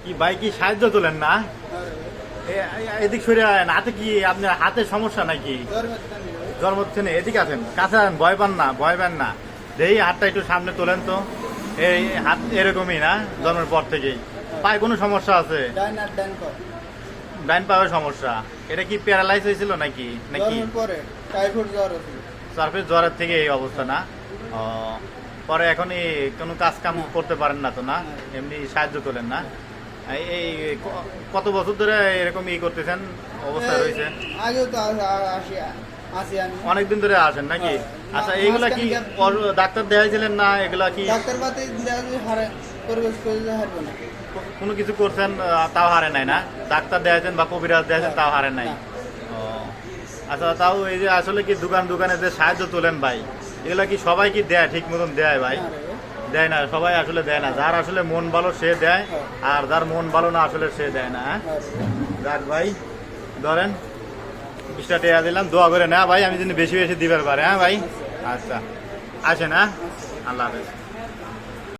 কি ভাই কি সাহায্য তোলেন না? এদিক সরে আয়েন। হাতে কি আপনার হাতে সমস্যা নাকি? জ্বর হচ্ছে না? এদিকে আছেন, কাছে আছেন, ভয় পান না, ভয় পান না। এই হাতটা একটু সামনে তোলেন তো। এই হাত এরকমই না জন্মের পর থেকেই? পায়ে কোনো সমস্যা আছে? ডাইন পায়ে সমস্যা। এটা কি প্যারালাইজ হয়েছিল নাকি? নাকি সার্ফেস জ্বরের থেকে এই অবস্থা না? ও, পরে এখন কোনো কাজ কাম করতে পারেন না তো না? এমনি সাহায্য তোলেন না? এই কত বছর ধরে এরকম করতেছেন, অবস্থা রয়েছে? অনেকদিন ধরে আসেন নাকি? আচ্ছা, এইগুলা কি ডাক্তার দেখাইছিলেন না? এগুলা কি কোনো কিছু করছেন তাও হারে নাই না? ডাক্তার দেখাইছেন বা কবিরাজ দেখাইছেন তাও হারে নাই? ও আচ্ছা, তাও এই যে আসলে কি দোকানে যে সাহায্য তোলেন ভাই, এগুলা কি সবাই কি দেয় ঠিক মতন দেয় ভাই? দেয় না, সবাই আসলে দেয় না। যার আসলে মন ভালো সে দেয়, আর যার মন ভালো না আসলে সে দেয় না। যাক ভাই, ধরেন 20টা টাকা দিলাম, দোয়া করে না ভাই আমি যদি বেশি বেশি দিবার পারে। হ্যাঁ ভাই, আচ্ছা আসেন। হ্যাঁ, আল্লাহ হাফেজ।